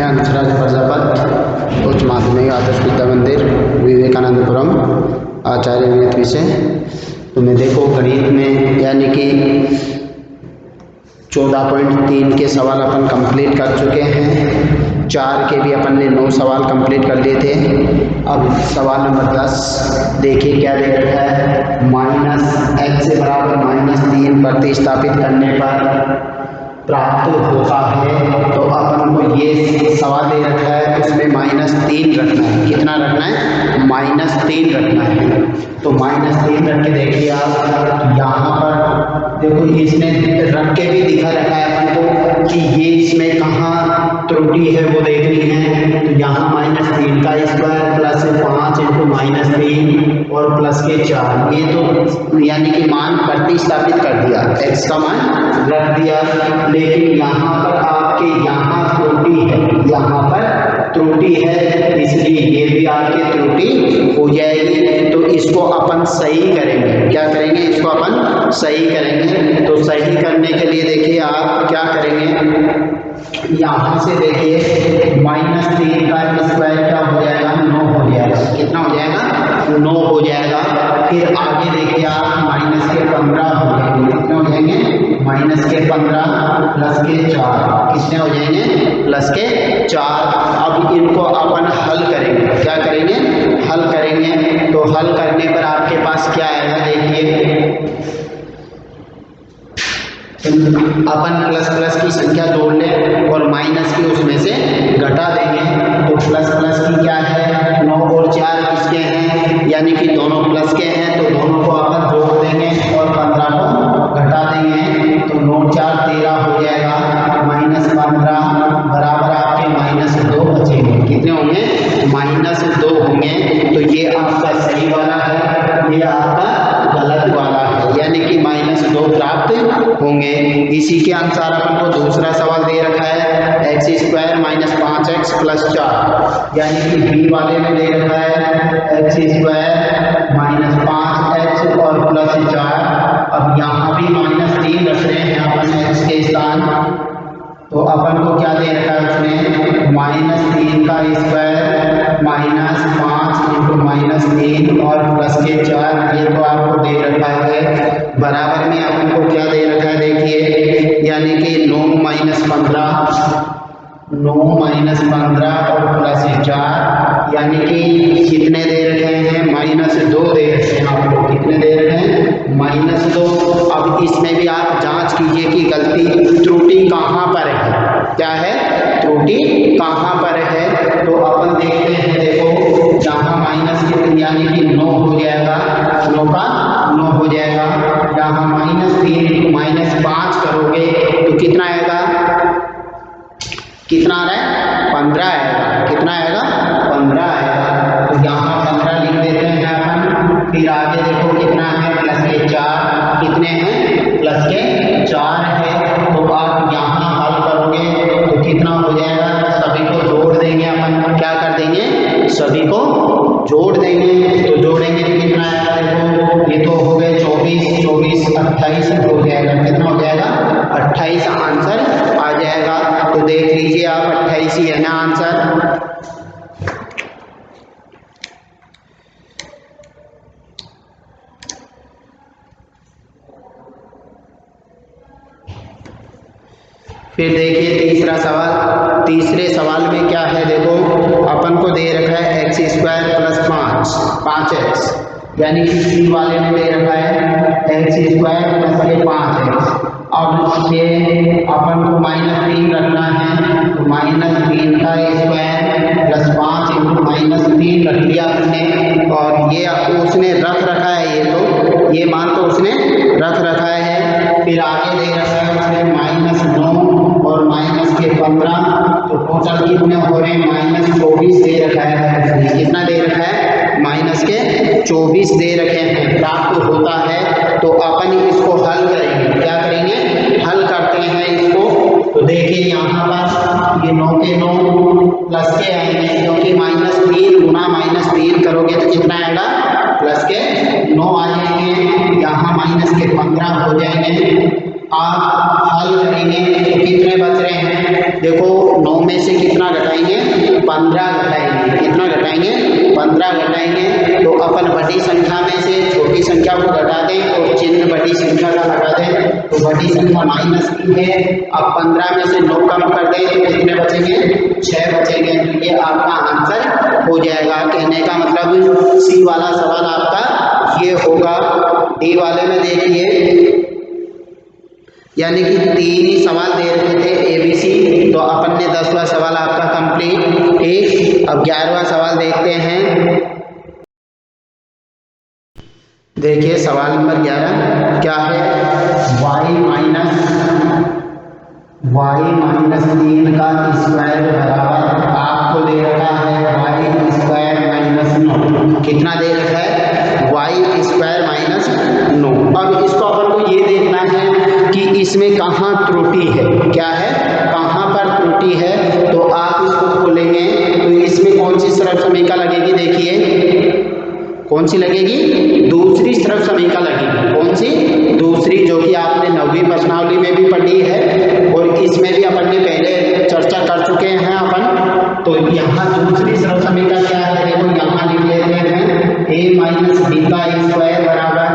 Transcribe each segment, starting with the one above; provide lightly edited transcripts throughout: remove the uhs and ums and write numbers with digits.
मैं अंशराज प्रजापत, उच्च माध्यमिक आदर्श विद्या मंदिर विवेकानंदपुरम, आचार्य गणित विषय। तो मैं देखो गणित में यानी कि 14.3 के सवाल अपन कंप्लीट कर चुके हैं। 4 के भी अपन ने 9 सवाल कंप्लीट कर लिए थे। अब सवाल नंबर 10 देखिए क्या दे रखा है। -x बराबर -3 प्रतिस्थापित करने पर प्राप्त होता है। तो अपन को ये सवाल दे रखा है, उसमें -3 रखना है। कितना रखना है? -3 रखना है। तो -3 रख के देखिए आप यहाँ पर देखो, इसने रख के भी दिखा रखा है अपन को कि ये इसमें कहाँ त्रुटि है वो देखनी है। तो यहाँ -3 का स्क्वायर प्लस 5 इंटू -3 और प्लस के 4, ये तो यानी कि मान प्रतिस्थापित कर दिया, x का मान रख दिया। लेकिन यहाँ पर आपके यहाँ त्रुटि है, यहाँ पर त्रुटि है, इसलिए ये भी आपकी त्रुटि हो जाएगी। तो इसको अपन सही करेंगे। क्या करेंगे? इसको अपन सही करेंगे। तो सही करने के लिए देखिए आप क्या करेंगे, यहाँ से देखिए -3 का स्क्वायर क्या हो जाएगा? 9 हो जाएगा। कितना हो जाएगा? 9 हो जाएगा। फिर आगे देखिए आप -15 हो जाएंगे। कितने हो जाएंगे? -15 प्लस के 4, कितने हो जाएंगे? प्लस के 4। अब इनको अपन हल करेंगे। क्या करेंगे? हल करेंगे। तो हल करने पर आपके पास क्या आएगा देखिए, अपन प्लस प्लस की संख्या जोड़ लें और माइनस की उसमें से घटा देंगे। तो प्लस प्लस की क्या है? 9 और 4 किसके हैं? यानी कि दोनों प्लस के हैं, तो दोनों को अपन जोड़ देंगे और 15 को घटा देंगे। तो 9 4 13 हो जाएगा। -15 बराबर आपके -2 बचेंगे। कितने होंगे? -2 होंगे। तो ये आपका सही वाला है, ये आपका गलत वाला है, यानी कि -2 प्राप्त होंगे। इसी के अनुसार अपन को दूसरा सवाल दे रखा है, x² -5x प्लस 4, यानी कि बी वाले में दे रखा है x² -5x और प्लस 4। अब यहाँ भी -3 रख रहे हैं अपन x के स्थान। तो अपन को क्या दे रखा है उसने? -3 का स्क्वायर -5 इंटू -3 और प्लस के 4, ये तो आपको दे रखा है। बराबर में अपन को क्या दे रखा है देखिए, यानी कि 9 -15 और प्लस 4, यानी कि कितने दे रखे हैं? -2 दे रखे हैं आपको। कितने दे रखे हैं? -2। अब इसमें भी आप जांच कीजिए कि गलती त्रुटि कहाँ पर है। क्या है? त्रुटि कहाँ पर है? तो अपन देखते हैं, देखो यहाँ माइनस के यानी कि 9 हो जाएगा, 9 का 9 हो जाएगा। यहाँ -3 -5 करोगे तो कितना आएगा? कितना आ रहा है? 15 आएगा। कितना आएगा? 15 आएगा। तो यहाँ 15 लिख देते हैं अपन। फिर आगे देखो कितना है? प्लस के 4। कितने हैं? प्लस के 4 है। तो आप यहाँ हल करोगे तो कितना हो जाएगा? सभी को जोड़ देंगे अपन। क्या कर देंगे? सभी को जोड़ देंगे। तो जोड़ेंगे तो कितना आएगा? देखो ये तो हो गए 24 28 हो जाएगा। कितना हो जाएगा? 28 आंसर आ जाएगा। तो देख लीजिए आप, 28 ही है ना आंसर। फिर देखिए तीसरा सवाल। तीसरे सवाल में क्या है देखो, अपन को दे रखा है x² प्लस 5x, यानी कि सी वाले में दे रखा है x² प्लस 5x। अब ये अपन को -3 रखना है। तो -3 का स्क्वायर प्लस 5 इंटू -3 रख लिया हमने। और ये उसने रख रखा है, ये मान तो उसने रख रखा है। फिर आगे दे रखा है उसने -9 और -15। तो टोटल कितने हो रहे हैं? -24 दे रखा है। कितना दे रखा है? -24 दे रखे हैं। प्राप्त होता है। तो अपन इसको हल करेंगे। क्या करेंगे? हल करते हैं इसको। तो देखिए यहाँ पर ये 9 के 9 प्लस के आएंगे, क्योंकि -3 गुना -3 करोगे तो कितना आएगा? प्लस के 9 आ जाएंगे। यहाँ -15 हो जाएंगे। आप हल करेंगे तो कितने बच रहे हैं? देखो 9 में से कितना घटाएंगे, 15 घटाएंगे, कितना घटाएंगे, 15 घटाएंगे। तो अपन बड़ी संख्या में से छोटी संख्या को घटा दें और चिन्ह बड़ी संख्या का लगा दें। तो बड़ी संख्या -3 है। अब 15 में से 9 कम कर दें तो कितने बचेंगे, 6 बचेंगे। तो ये आपका आंसर हो जाएगा। कहने का मतलब सी वाला सवाल आपका ये होगा। डी वाले में देखिए, यानी कि 3 ही सवाल दे रखे थे ABC, तो अपन ने 10वां सवाल आपका कंप्लीट। ठीक, अब 11वां सवाल देखते हैं। देखिए सवाल नंबर 11 क्या है, y माइनस 3 का स्क्वायर बराबर, आपको दे रखा है y स्क्वायर माइनस 9। कितना दे रखा है, y स्क्वायर माइनस 9। अब इसको अपन को ये देखना है कि इसमें कहाँ त्रुटि है, क्या है, कहाँ पर त्रुटि है। तो आप इसको खोलेंगे तो इसमें कौन सी सरल समीकरण लगेगी, देखिए कौन सी लगेगी, दूसरी सरल समीकरण लगेगी। कौन सी, दूसरी, जो कि आपने 9वीं प्रश्नावली में भी पढ़ी है और इसमें भी अपन ने पहले चर्चा कर चुके हैं अपन। तो यहाँ दूसरी सरल समीकरण क्या है, देखो यहाँ लिख लेते हैं, a माइनस बी का स्क्वायर बराबर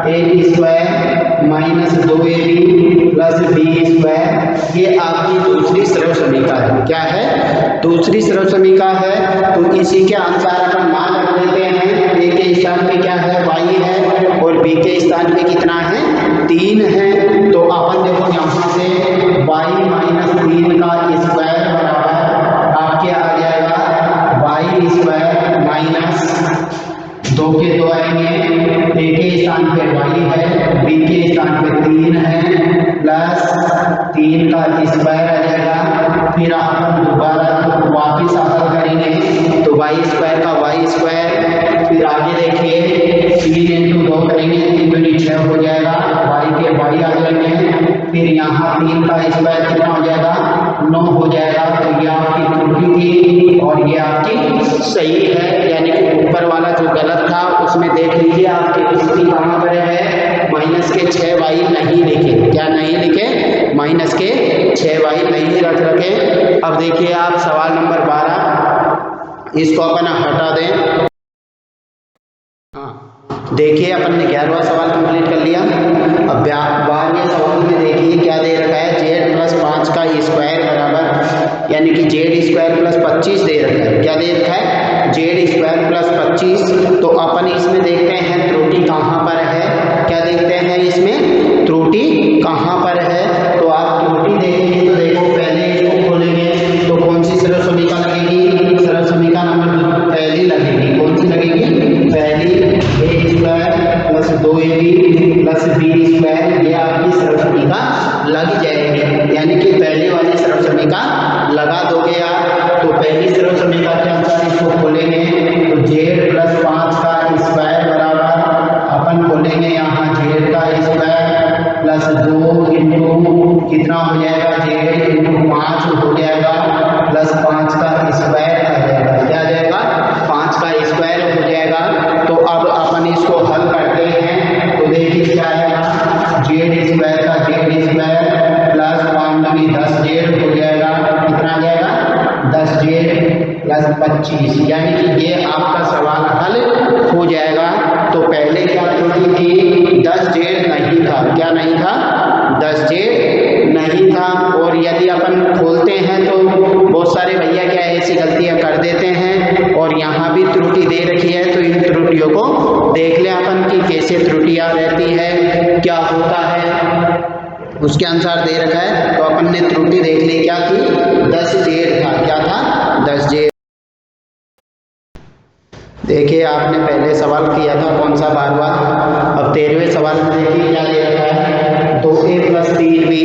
a square minus 2ab plus b square. ये आपकी दूसरी सरल समीकरण है। क्या है, दूसरी सरल समीकरण है। तो इसी के अनुसार अपन मान रख देते हैं, a के स्थान पे क्या है, y है, और b के स्थान पे कितना है, 3 है। तो अपन देखो यहाँ से y माइनस 3 का स्क्वायर बराबर आपके आ जाएगा y स्क्वायर माइनस 2 के 2 आएंगे, a के स्थान पे y है, b के स्थान पे 3 है, प्लस 3 का स्क्वायर आ जाएगा। फिर अपन दोबारा वापिस हल करेंगे तो y स्क्वायर का y स्क्वायर, फिर आगे देखिए 3 इंटू 2 करेंगे, 3 दूनी 6 हो जाएगा, y के y आ जाएंगे। फिर यहाँ 3 का स्क्वायर कितना हो जाएगा, 9 हो जाएगा। तो ये आपकी त्रुटि थी और ये आपकी सही है, यानी कि ऊपर वाला जो गलत था उसमें देख लीजिए आपकी त्रुटि कहाँ पर है, माइनस के 6y नहीं लिखे, क्या नहीं लिखे, माइनस के 6y नहीं रख रखे। अब देखिए आप सवाल नंबर 12, इसको अपन हटा दें। हाँ देखिए अपन ने 11वां सवाल कंप्लीट कर लिया। अब 12वें सवाल में देखिए क्या दे रखा है, z प्लस 5 का स्क्वायर बराबर, यानी कि z स्क्वायर प्लस 25 दे रखा है। क्या दे रखा है, z स्क्वायर प्लस 25। तो अपन इसमें देखते हैं त्रुटि कहाँ पर है, क्या देखते हैं इसमें त्रुटि कहाँ पर है। तो आप त्रुटि देखेंगे तो देखो पहले इसको खोलेंगे तो कौन सी सरल समीकरण लगेगी, सरल समीकरण नंबर पहली लगेगी। कौन सी लगेगी, पहली, a square plus 2ab plus b square. ये आपकी सरल समीकरण लग जाएगी, यानी कि पहले वाली सरल समीकरण लगा दोगे आप। तो पहली सरल समीकरण के अनुसार इसको खोलेंगे तो z प्लस 5 का स्क्वायर बराबर, अपन खोलेंगे यहाँ z का स्क्वायर प्लस 2 इंटू कितना हो जाएगा, z इंटू 5 हो जाएगा, प्लस 5 का स्क्वायर आ जाएगा। क्या आ जाएगा, 5 का स्क्वायर हो जाएगा। तो अब अपन इसको हल करते हैं तो देखिए क्या आएगा, z स्क्वायर का z स्क्वायर प्लस 5 दूनी 10z हो जाएगा। कितना आ जाएगा, 10z प्लस 25, यानी कि ये आपका सवाल हल हो जाएगा। तो पहले क्या त्रुटि थी, 10z नहीं था, क्या नहीं था, 10z नहीं था। और यदि अपन खोलते हैं तो बहुत सारे भैया क्या ऐसी गलतियां कर देते हैं, और यहाँ भी त्रुटि दे रखी है। तो इन त्रुटियों को देख लें अपन कि कैसे त्रुटियां रहती है, क्या होता है, उसके अनुसार दे रखा है। तो अपन ने त्रुटि देख ली, क्या थी, 10z था, क्या था, 10z। देखिए आपने पहले सवाल किया था कौन सा, 12वां। अब 13वें सवाल में देखिए क्या दे रखा है, 2a प्लस 3b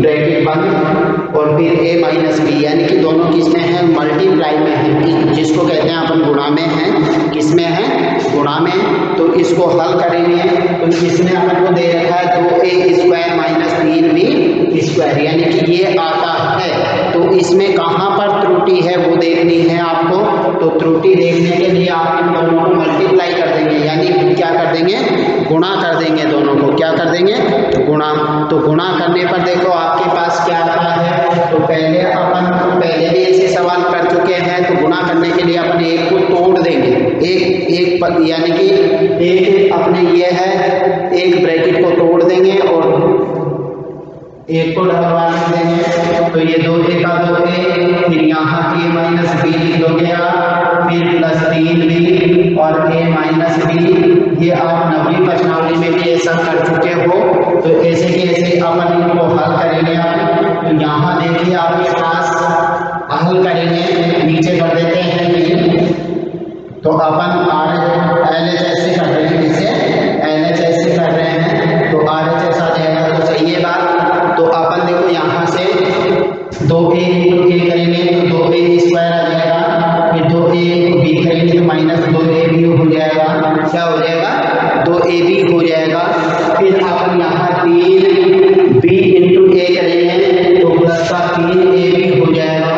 ब्रैकेट बंद और फिर a माइनस b, यानी कि दोनों किसमें है, मल्टीप्लाई में है, जिसको कहते हैं अपन गुणा में है, किसमें है, गुणा में। तो इसको हल करेंगे तो इसमें अपन को दे रखा है 2a square minus 3b square, यानी कि ये आता है। तो इसमें कहाँ पर त्रुटि है वो देखनी है आपको। तो त्रुटि देखने के लिए आप इन दोनों को मल्टीप्लाई कर देंगे, यानी क्या कर देंगे, गुणा कर देंगे दोनों को, क्या कर देंगे, गुणा। तो गुणा करने पर देखो आपके पास क्या आता है, तो पहले यानी कि एक अपने ये है, एक ब्रैकेट को तोड़ देंगे और एक को डबल वाले देंगे, तो ये 2a का 2a, फिर यहाँ a माइनस बी लिख दोगे आप, फिर प्लस 3b और a माइनस बी। ये आप 9वीं प्रश्नावली में भी ये सब कर चुके हो, तो ऐसे के ऐसे अपन इनको हल करेंगे आप। तो यहाँ देखिए आपके पास हल करेंगे, नीचे कर देते हैं ये, तो अपन LHS से कर रहे हैं, इसे LHS से कर रहे हैं, तो RHS आ जाएगा। तो सही है बात। तो अपन देखो यहाँ से 2a करेंगे तो 2a स्क्वायर आ जाएगा, फिर 2ab करेंगे तो माइनस 2ab हो जाएगा। क्या हो जाएगा? 2ab हो जाएगा। फिर अपन यहाँ 3b इंटू a करेंगे तो प्लस का 3ab हो जाएगा,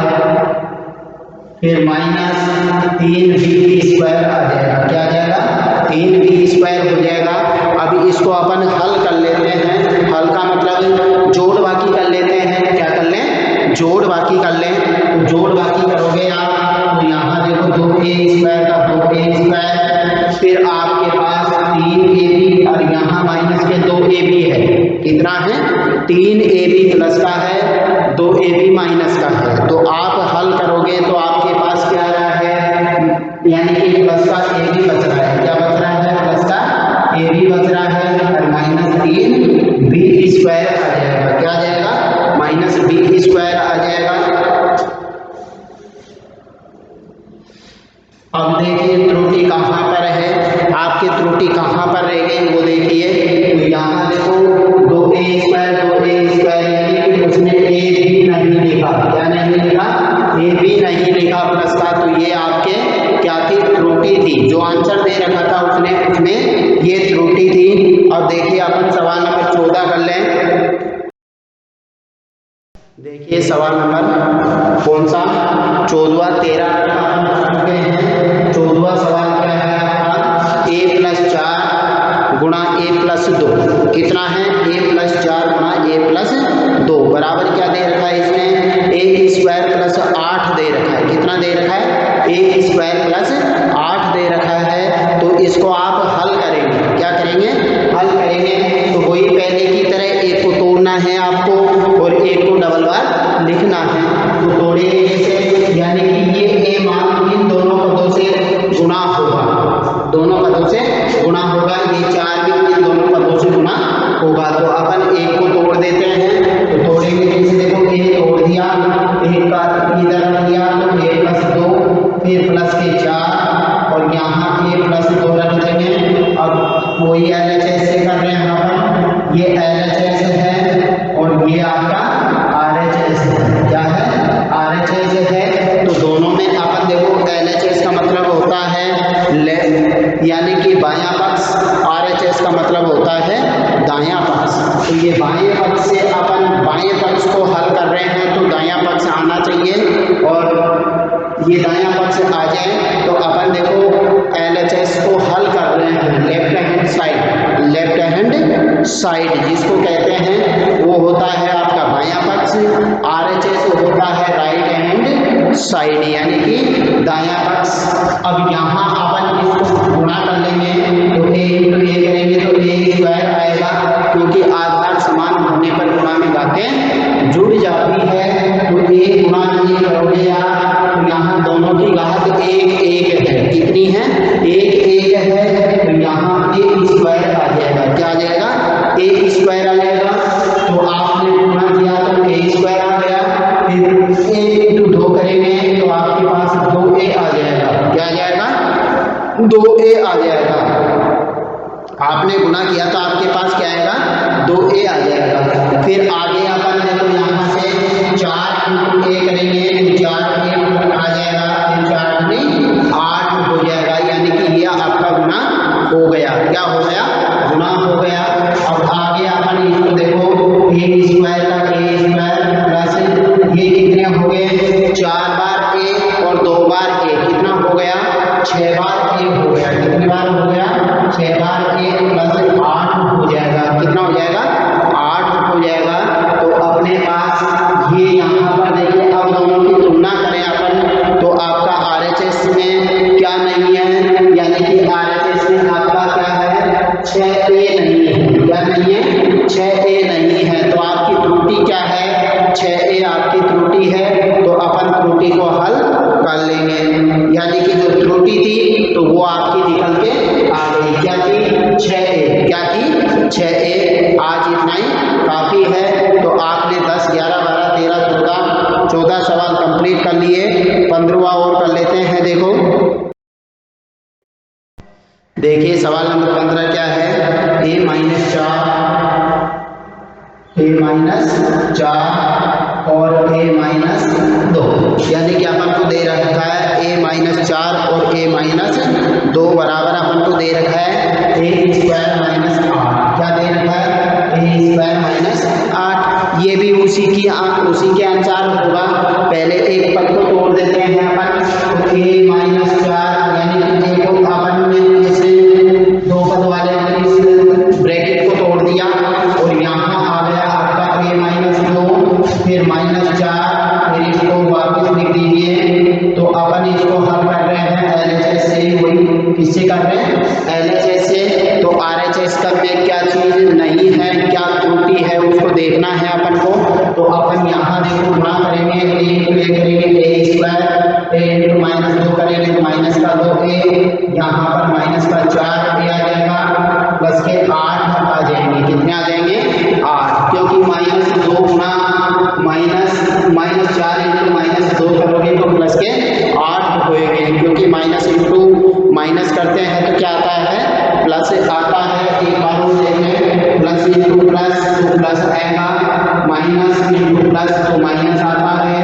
फिर माइनस 3b स्क्वायर आ जाएगा। क्या आ जाएगा? 3b स्क्वायर हो जाएगा। अभी इसको अपन हल कर लेते हैं। हल का मतलब जोड़ बाकी कर लेते हैं। क्या कर लें? जोड़ बाकी कर लें। तो जोड़ बाकी करोगे आप, तो यहाँ देखो 2a स्क्वायर का 2a स्क्वायर, फिर आपके पास 3ab और यहाँ माइनस के 2ab है। कितना है? 3ab प्लस का है, 2ab माइनस का है। तो आप हल करोगे तो आपके पास क्या आ रहा है? यानी कि प्लस का ab बच रहा है। क्या बच रहा है? प्लस का ab बच रहा है और माइनस 3b स्क्वायर आ जाएगा। क्या आ जाएगा? माइनस b स्क्वायर आ जाएगा। अब देखिए त्रुटि कहाँ पर है, आपकी त्रुटि कहाँ पर रह गई वो देखिए। तो यहाँ देखो 2a स्क्वायर यानी कि उसने a भी नहीं लिखा। क्या नहीं लिखा? a भी नहीं लिखा प्लस का। तो ये आपके क्या थी? त्रुटि थी। जो आंसर दे रखा था उसमें ये त्रुटि थी। अब देखिए अपन सवाल नंबर 14 कर लें। देखिए सवाल नंबर कौन सा? 14, 13 चुके हैं। 14वां सवाल क्या है आपका? a प्लस 4 गुणा a प्लस 2 कितना है? a प्लस 4 गुणा a प्लस 2 बराबर क्या दे रखा है इसमें? a स्क्वायर प्लस 8 दे रखा है। कितना दे रखा है? a स्क्वायर प्लस 8 दे रखा है। तो इसको आप हल करेंगे। क्या करेंगे? हल करेंगे। तो वही पहले की तरह एक को तोड़ना है आपको और एक को डबल बार लिखना है। तो तोड़ेंगे कैसे? यानी कि ये a मान इन दोनों पदों से गुणा होगा, दोनों पदों से गुणा होगा। ये 4 भी इन दोनों पदों से गुणा होगा। तो अपन एक को तोड़ देते हैं। तो तोड़ेंगे कैसे? देखो a तोड़ दिया, एक का इधर रख दिया तो a प्लस 2, फिर प्लस के 4 और यहाँ a प्लस 2 रख देंगे। अब वही LHS से कर रहे हैं यहाँ पर। ये LHS है और ये आपका RHS है। क्या है? RHS है। तो दोनों में अपन देखो LHS का मतलब होता है यानी कि बायां पक्ष, RHS का मतलब होता है दायां पक्ष। तो ये बाएं पक्ष से अपन बाएं पक्ष को हल कर रहे हैं तो दायां पक्ष आना चाहिए, और ये दायां पक्ष आ जाए तो अपन देखो LHS को हल कर रहे हैं left hand side. Left hand side जिसको कहते हैं वो होता है आपका बायां पक्ष, RHS होता है राइट हैंड साइड यानी कि दायां पक्ष। अब यहाँ अपन इसको गुणा कर लेंगे तो a इंटू a करेंगे तो a स्क्वायर आएगा, क्योंकि आधार समान होने पर गुणा में घातें जुड़ जाती है। तो a गुणा a करोगे आप तो यहाँ दोनों की घात 1 है। कितनी है? 1 है। तो यहाँ a स्क्वायर आ जाएगा। क्या आ जाएगा? a स्क्वायर आ जाएगा। तो आपने गुणा किया तो a स्क्वायर आ गया, फिर a इंटू 2 करेंगे तो आपके पास 2a आ जाएगा। क्या आ जाएगा? 2a आ जाएगा। आपने गुणा किया तो आपके पास क्या आएगा? 2a आ जाएगा। फिर आगे अपन देखो यहाँ से 4 इंटू a करेंगे तो 4a आ जाएगा, फिर 4 में 8 हो जाएगा। यानी कि ये आपका गुणा हो गया। क्या हो गया? गुणा हो गया। अब आगे अपन इसको देखो a स्क्वायर का a स्क्वायर प्लस ये कितने हो गए? 4 बार a और 2 बार a, कितना हो गया? 6 बार a हो गया। कितने बार हो गया? 6 बार a प्लस 8 हो जाएगा। कितना हो जाएगा? 8 हो जाएगा। देखिए सवाल नंबर 15 क्या है, a माइनस 4 और a माइनस 2, यानी कि अपन को दे रखा है a माइनस 4 और a माइनस 2 बराबर अपन को दे रखा है a स्क्वायर माइनस 8। क्या दे रखा है, a स्क्वायर माइनस 8। ये भी उसी के अनुसार होगा। पहले एक पद को तोड़ देते हैं अपन, तो a माइनस 4 यानी कि a को अपन ने इसे दो पद वाले इस ब्रैकेट को तोड़ दिया और यहाँ आ गया आपका a माइनस 2 फिर माइनस 4, फिर इसको वापस लिख दीजिए। तो अपन इसको हल कर रहे हैं LHS से, वही किससे कर रहे हैं, LHS से। तो RHS का में क्या चीज नहीं है, क्या त्रुटि है उसको देखना है अपन को। तो अपन यहाँ देखो गुणा करेंगे, a करेंगे a square, a into minus 2 करेंगे तो माइनस का 2a, यहाँ पर माइनस का 4a आ जाएगा, प्लस के 8 आ जाएंगे। कितने आ जाएंगे, 8, क्योंकि माइनस 2 गुणा माइनस 4 इंटू माइनस 2 करोगे तो प्लस के 8 होएंगे, क्योंकि माइनस इंटू माइनस करते हैं तो क्या आता है, प्लस आता है। एक बार और देखें, प्लस इंटू प्लस तो प्लस आएगा, माइनस इंटू प्लस तो माइनस आता है,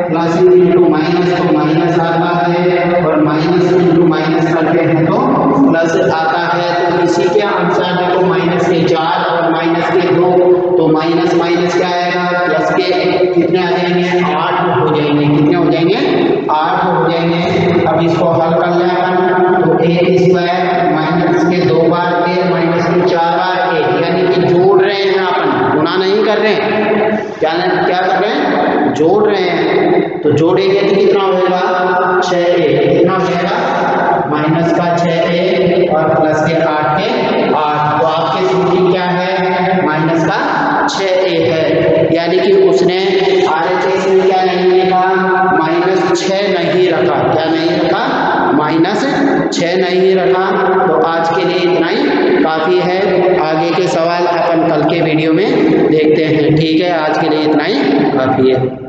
प्लस इंटू माइनस तो माइनस आता है, और माइनस इंटू माइनस करते हैं तो प्लस आता है। तो इसी के अनुसार देखो माइनस के 4 और माइनस के 2, तो माइनस माइनस क्या आएगा, प्लस के कितने आ जाएंगे, 8 हो जाएंगे। कितने हो जाएंगे, 8 हो जाएंगे। अब इसको हल कर लें अपन, तो a स्क्वायर माइनस के 2 बार a माइनस के 4 बार a, यानी कि जोड़ रहे हैं अपन, गुणा नहीं कर रहे हैं। क्या कर रहे हैं, जोड़ रहे हैं। तो जोड़ेंगे तो कितना होगा, 6a। कितना हो जाएगा, माइनस का 6a और प्लस के 8 के 8। तो आपके त्रुटि क्या है, माइनस का 6a है, यानी कि उसने RHS में क्या नहीं लिखा, माइनस 6 नहीं रखा। क्या नहीं रखा, माइनस 6 नहीं रखा। तो आज के लिए इतना ही काफ़ी है, आगे के सवाल अपन कल के वीडियो में देखते हैं। ठीक है, आज के लिए इतना ही काफ़ी है।